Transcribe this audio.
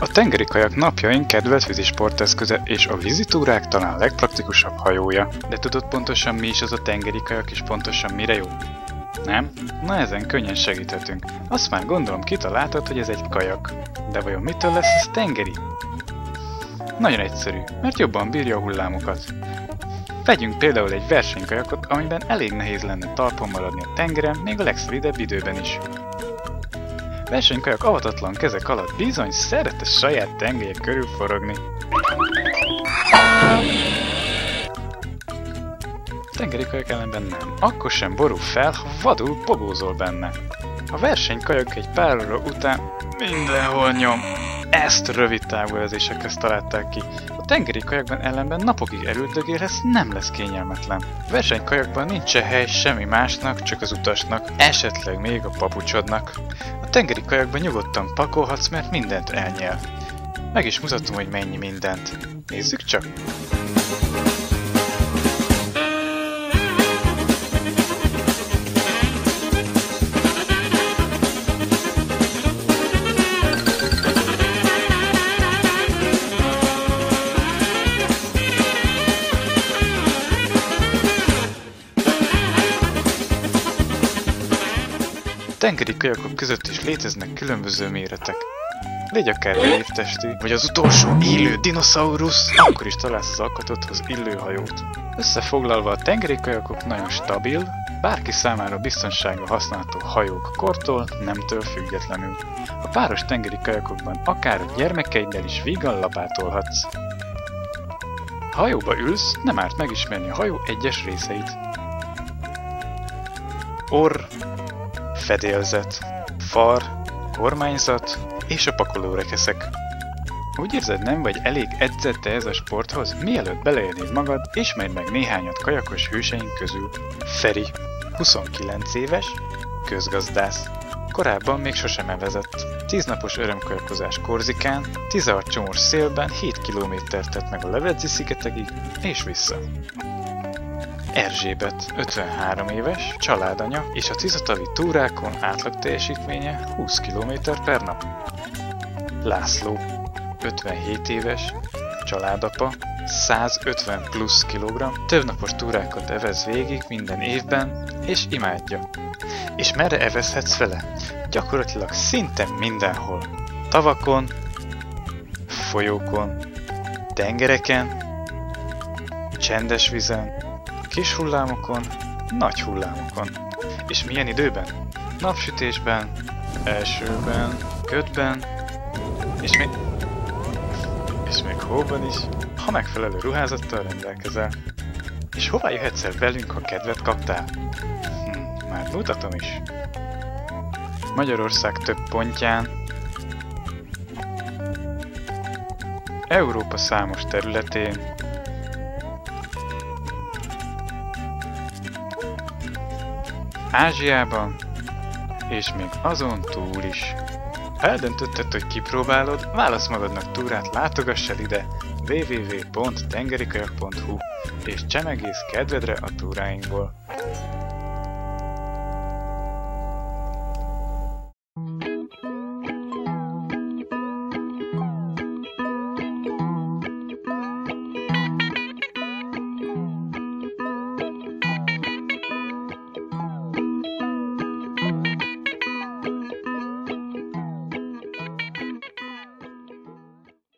A tengeri kajak napjaink kedvelt vízisporteszköze és a vízitúrák talán legpraktikusabb hajója. De tudod pontosan mi is az a tengeri kajak és pontosan mire jó? Nem? Na ezen könnyen segíthetünk. Azt már gondolom kitaláltad, hogy ez egy kajak. De vajon mitől lesz ez tengeri? Nagyon egyszerű, mert jobban bírja a hullámokat. Vegyünk például egy versenykajakot, amiben elég nehéz lenne talpon maradni a tengeren, még a legszelidebb időben is. Versenykajak avatatlan kezek alatt bizony szeret a saját tengelye körül forogni. Tengeri kajak ellenben nem. Akkor sem borul fel, ha vadul bobózol benne. A versenykajak egy pár óra után mindenhol nyom. Ezt rövid távolezésekhez találták ki. A tengeri kajakban ellenben napokig elüldögélhez, nem lesz kényelmetlen. A versenykajakban nincs hely semmi másnak, csak az utasnak, esetleg még a papucsodnak. A tengeri kajakban nyugodtan pakolhatsz, mert mindent elnyel. Meg is mutatom, hogy mennyi mindent. Nézzük csak! A tengeri kajakok között is léteznek különböző méretek. Légy akár évtestű, vagy az utolsó élő dinoszaurusz, akkor is találsz az alkatodhoz illő hajót. Összefoglalva a tengeri kajakok nagyon stabil, bárki számára biztonságra használható hajók kortól, nemtől függetlenül. A páros tengeri kajakokban akár a gyermekeiddel is vígan lapátolhatsz. Ha hajóba ülsz, nem árt megismerni a hajó egyes részeit. Orr, fedélzet, far, kormányzat és a pakolórekeszek. Úgy érzed, nem vagy elég edzett ehhez a sporthoz? Mielőtt beleérnéd magad, ismerd meg néhányat kajakos hőseink közül. Feri, 29 éves, közgazdász. Korábban még sosem evezett. 10 napos örömkajakozás Korzikán, 16 csomós szélben 7 kilométert tett meg a Levedzi-szigetekig és vissza. Erzsébet, 53 éves, családanya, és a Tisza-tavi túrákon átlag teljesítménye 20 km per nap. László, 57 éves, családapa, 150 plusz kilogramm, többnapos túrákat evez végig minden évben, és imádja. És merre evezhetsz vele? Gyakorlatilag szinte mindenhol. Tavakon, folyókon, tengereken, csendes vízen, kis hullámokon, nagy hullámokon. És milyen időben? Napsütésben, esőben, ködben, és még hóban is, ha megfelelő ruházattal rendelkezel. És hová jöhetsz el velünk, ha kedvet kaptál? Már mutatom is. Magyarország több pontján, Európa számos területén, Ázsiában, és még azon túl is. Ha eldöntötted, hogy kipróbálod, válasz magadnak túrát, látogass el ide www.tengerikajak.hu és csemegész kedvedre a túráinkból.